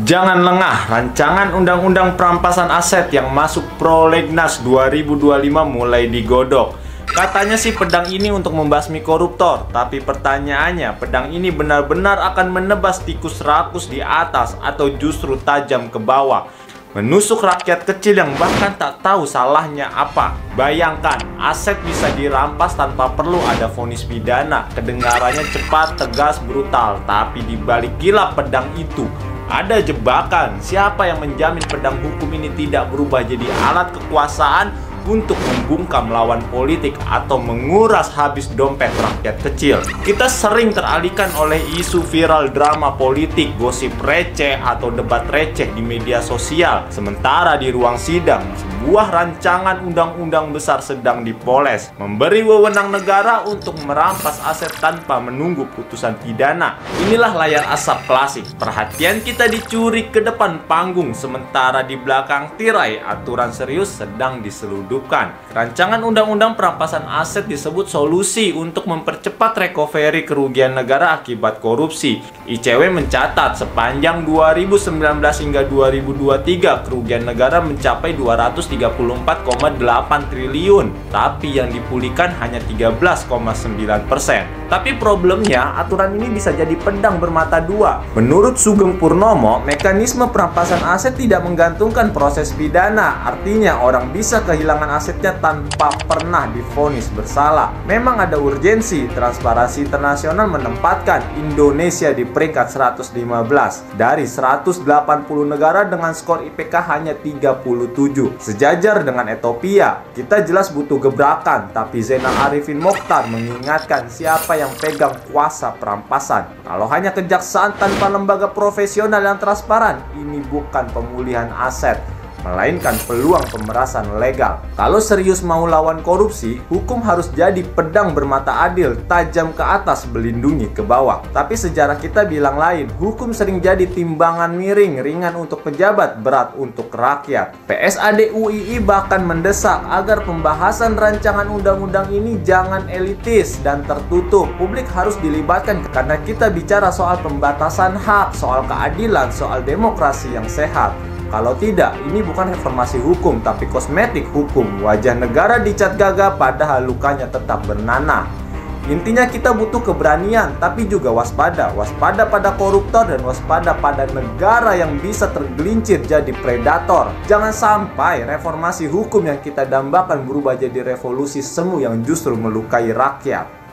Jangan lengah, rancangan undang-undang perampasan aset yang masuk prolegnas 2025 mulai digodok. Katanya sih pedang ini untuk membasmi koruptor, tapi pertanyaannya, pedang ini benar-benar akan menebas tikus rakus di atas atau justru tajam ke bawah, menusuk rakyat kecil yang bahkan tak tahu salahnya apa. Bayangkan, aset bisa dirampas tanpa perlu ada vonis pidana. Kedengarannya cepat, tegas, brutal, tapi di balik gila pedang itu ada jebakan. Siapa yang menjamin pedang hukum ini tidak berubah jadi alat kekuasaan untuk membungkam lawan politik atau menguras habis dompet rakyat kecil? Kita sering teralihkan oleh isu viral drama politik, gosip receh atau debat receh di media sosial. Sementara di ruang sidang, sebuah rancangan undang-undang besar sedang dipoles, memberi wewenang negara untuk merampas aset tanpa menunggu putusan pidana. Inilah layar asap klasik. Perhatian kita dicuri ke depan panggung, sementara di belakang tirai aturan serius sedang diseludupkan. Rancangan undang-undang perampasan aset disebut solusi untuk mempercepat recovery kerugian negara akibat korupsi. ICW mencatat sepanjang 2019 hingga 2023 kerugian negara mencapai 234,8 triliun, tapi yang dipulihkan hanya 13,9%. Tapi problemnya, aturan ini bisa jadi pedang bermata dua. Menurut Sugeng Purnomo, mekanisme perampasan aset tidak menggantungkan proses pidana. Artinya orang bisa kehilangan asetnya tanpa pernah divonis bersalah. Memang ada urgensi. Transparansi Internasional menempatkan Indonesia di peringkat 115 dari 180 negara dengan skor IPK hanya 37, sejajar dengan Ethiopia. Kita jelas butuh gebrakan, tapi Zainal Arifin Mokhtar mengingatkan siapa yang pegang kuasa perampasan. Kalau hanya kejaksaan tanpa lembaga profesional yang transparan, ini bukan pemulihan aset, melainkan peluang pemerasan legal. Kalau serius mau lawan korupsi, hukum harus jadi pedang bermata adil, tajam ke atas, melindungi ke bawah. Tapi sejarah kita bilang lain, hukum sering jadi timbangan miring, ringan untuk pejabat, berat untuk rakyat. PSAD UII bahkan mendesak agar pembahasan rancangan undang-undang ini jangan elitis dan tertutup. Publik harus dilibatkan karena kita bicara soal pembatasan hak, soal keadilan, soal demokrasi yang sehat. Kalau tidak, ini bukan reformasi hukum, tapi kosmetik hukum. Wajah negara dicat gagah, padahal lukanya tetap bernanah. Intinya kita butuh keberanian, tapi juga waspada. Waspada pada koruptor dan waspada pada negara yang bisa tergelincir jadi predator. Jangan sampai reformasi hukum yang kita dambakan berubah jadi revolusi semu yang justru melukai rakyat.